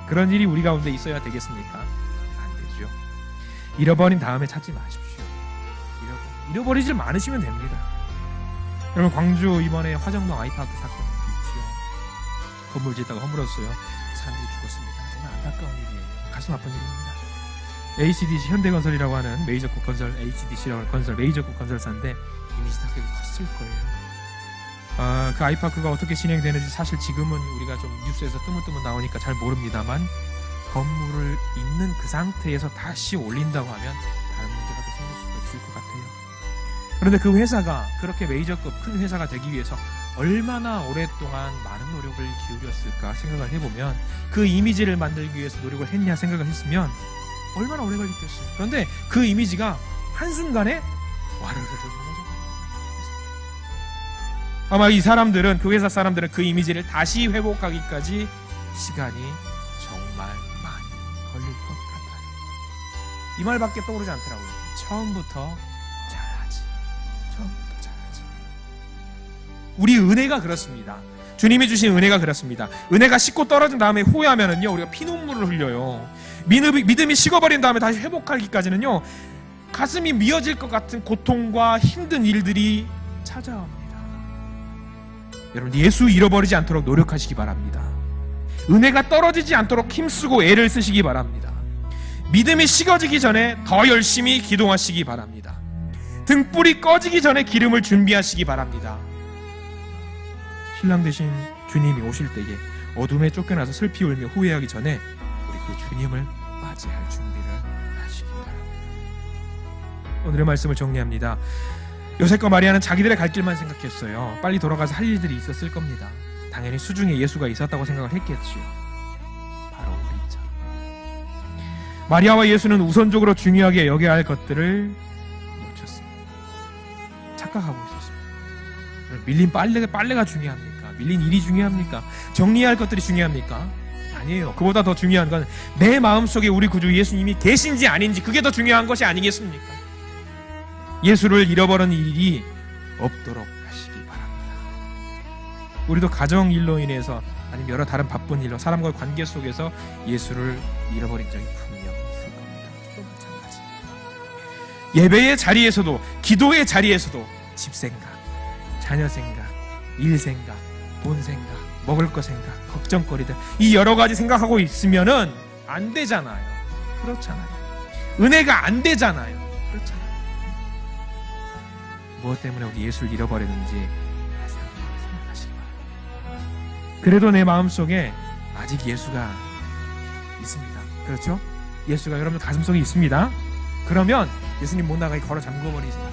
그런 일이 우리 가운데 있어야 되겠습니까? 안 되죠. 잃어버린 다음에 찾지 마십시오. 잃어버리질 않으시면 됩니다. 여러분, 광주 이번에 화정동 아이파크 사건 있죠. 건물 짓다가 허물었어요. 사람들이 죽었습니다. 정말 안타까운 일이에요. 가슴 아픈 일입니다. HDC 현대건설이라고 하는 메이저급 건설, HDC라고 하는 건설 메이저급 건설사인데 이미지 타격이 컸을 거예요. 그 아이파크가 어떻게 진행되는지 사실 지금은 우리가 좀 뉴스에서 뜨문뜨문 나오니까 잘 모릅니다만, 건물을 있는 그 상태에서 다시 올린다고 하면 다른 문제가 또 생길 수가 있을 것 같아요. 그런데 그 회사가 그렇게 메이저급 큰 회사가 되기 위해서 얼마나 오랫동안 많은 노력을 기울였을까 생각을 해보면, 그 이미지를 만들기 위해서 노력을 했냐 생각을 했으면 얼마나 오래 걸렸겠어요. 그런데 그 이미지가 한순간에 와르르 무너져버려요. 아마 이 사람들은, 그 회사 사람들은 그 이미지를 다시 회복하기까지 시간이 정말 많이 걸릴 것 같아요. 이 말밖에 떠오르지 않더라고요. 처음부터 잘하지. 우리 은혜가 그렇습니다. 주님이 주신 은혜가 그렇습니다. 은혜가 식고 떨어진 다음에 후회하면은요, 우리가 피눈물을 흘려요. 믿음이 식어버린 다음에 다시 회복하기까지는요, 가슴이 미어질 것 같은 고통과 힘든 일들이 찾아옵니다. 여러분, 예수 잃어버리지 않도록 노력하시기 바랍니다. 은혜가 떨어지지 않도록 힘쓰고 애를 쓰시기 바랍니다. 믿음이 식어지기 전에 더 열심히 기도하시기 바랍니다. 등불이 꺼지기 전에 기름을 준비하시기 바랍니다. 신랑 되신 주님이 오실 때에 어둠에 쫓겨나서 슬피 울며 후회하기 전에 우리 그 주님을 맞이할 준비를 하시기 바랍니다. 오늘의 말씀을 정리합니다. 요셉과 마리아는 자기들의 갈 길만 생각했어요. 빨리 돌아가서 할 일들이 있었을 겁니다. 당연히 수중에 예수가 있었다고 생각을 했겠지요. 바로 우리처럼 마리아와 예수는 우선적으로 중요하게 여겨야 할 것들을 놓쳤습니다. 착각하고 있었습니다. 밀린 빨래가 중요합니까? 밀린 일이 중요합니까? 정리해야 할 것들이 중요합니까? 아니에요. 그보다 더 중요한 건 내 마음속에 우리 구주 예수님이 계신지 아닌지, 그게 더 중요한 것이 아니겠습니까? 예수를 잃어버린 일이 없도록 하시기 바랍니다. 우리도 가정 일로 인해서 아니면 여러 다른 바쁜 일로 사람과의 관계 속에서 예수를 잃어버린 적이 분명히 있을 겁니다. 저도 마찬가지입니다. 예배의 자리에서도, 기도의 자리에서도 집 생각, 자녀 생각, 일 생각, 돈 생각, 먹을 거 생각, 걱정거리들, 이 여러 가지 생각하고 있으면은 안 되잖아요. 그렇잖아요. 은혜가 안 되잖아요. 그렇잖아요. 무엇 때문에 우리 예수를 잃어버렸는지 생각하시기 바랍니다. 그래도 내 마음속에 아직 예수가 있습니다. 그렇죠? 예수가 여러분 가슴속에 있습니다. 그러면 예수님 못 나가게 걸어 잠궈버리세요.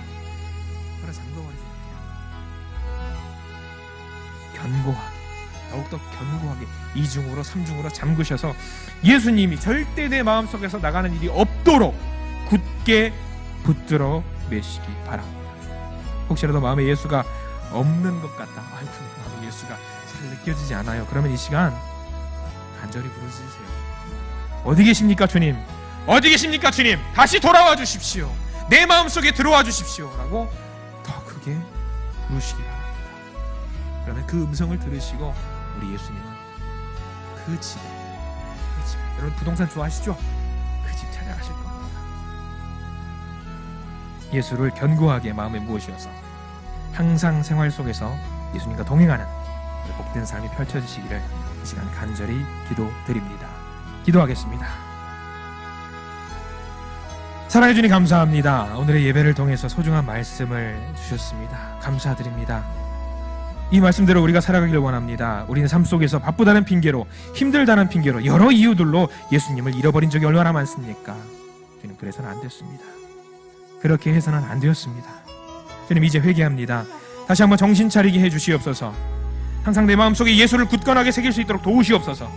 견고하게, 더욱더 견고하게 2중으로 3중으로 잠그셔서 예수님이 절대 내 마음속에서 나가는 일이 없도록 굳게 붙들어 매시기 바랍니다. 혹시라도 마음에 예수가 없는 것 같다, 아이고 마음에 예수가 잘 느껴지지 않아요, 그러면 이 시간 간절히 부르짖으세요. 어디 계십니까 주님? 어디 계십니까 주님? 다시 돌아와 주십시오. 내 마음속에 들어와 주십시오 라고 더 크게 부르시기 바랍니다. 그러면 그 음성을 들으시고 우리 예수님은 그 집에 여러분 부동산 좋아하시죠? 그 집 찾아가실 겁니다. 예수를 견고하게 마음에 모으셔서 항상 생활 속에서 예수님과 동행하는 복된 삶이 펼쳐지시기를 이 시간 간절히 기도드립니다. 기도하겠습니다. 사랑해 주님 감사합니다. 오늘의 예배를 통해서 소중한 말씀을 주셨습니다. 감사드립니다. 이 말씀대로 우리가 살아가기를 원합니다. 우리는 삶 속에서 바쁘다는 핑계로, 힘들다는 핑계로, 여러 이유들로 예수님을 잃어버린 적이 얼마나 많습니까? 주님, 그래서는 안 됐습니다. 그렇게 해서는 안 되었습니다. 주님, 이제 회개합니다. 다시 한번 정신 차리게 해주시옵소서. 항상 내 마음속에 예수를 굳건하게 새길 수 있도록 도우시옵소서.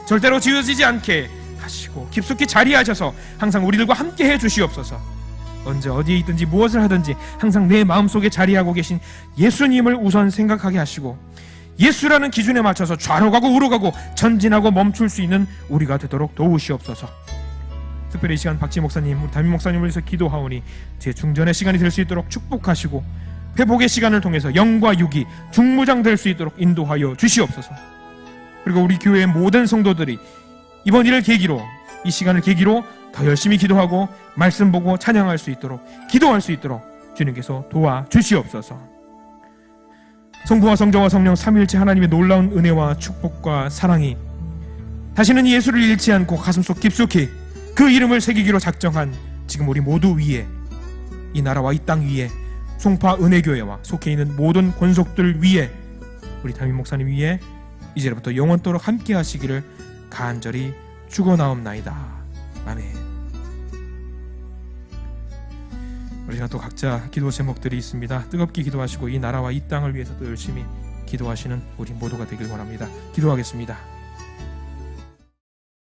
절대로 지어지지 않게 하시고 깊숙이 자리하셔서 항상 우리들과 함께 해주시옵소서. 언제 어디에 있든지 무엇을 하든지 항상 내 마음속에 자리하고 계신 예수님을 우선 생각하게 하시고 예수라는 기준에 맞춰서 좌로 가고 우로 가고 전진하고 멈출 수 있는 우리가 되도록 도우시옵소서. 특별히 이 시간 박지 목사님, 우리 담임 목사님을 위해서 기도하오니 재충전의 시간이 될 수 있도록 축복하시고 회복의 시간을 통해서 영과 육이 중무장될 수 있도록 인도하여 주시옵소서. 그리고 우리 교회의 모든 성도들이 이번 일을 계기로, 이 시간을 계기로 더 열심히 기도하고 말씀 보고 찬양할 수 있도록, 기도할 수 있도록 주님께서 도와주시옵소서. 성부와 성자와 성령 삼위일체 하나님의 놀라운 은혜와 축복과 사랑이 다시는 예수를 잃지 않고 가슴속 깊숙이 그 이름을 새기기로 작정한 지금 우리 모두 위에, 이 나라와 이 땅 위에, 송파 은혜교회와 속해 있는 모든 권속들 위에, 우리 담임 목사님 위에 이제부터 영원토록 함께 하시기를 간절히 축원하옵나이다. 아멘. 우리가 또 각자 기도 제목들이 있습니다. 뜨겁게 기도하시고 이 나라와 이 땅을 위해서 또 열심히 기도하시는 우리 모두가 되길 원합니다. 기도하겠습니다.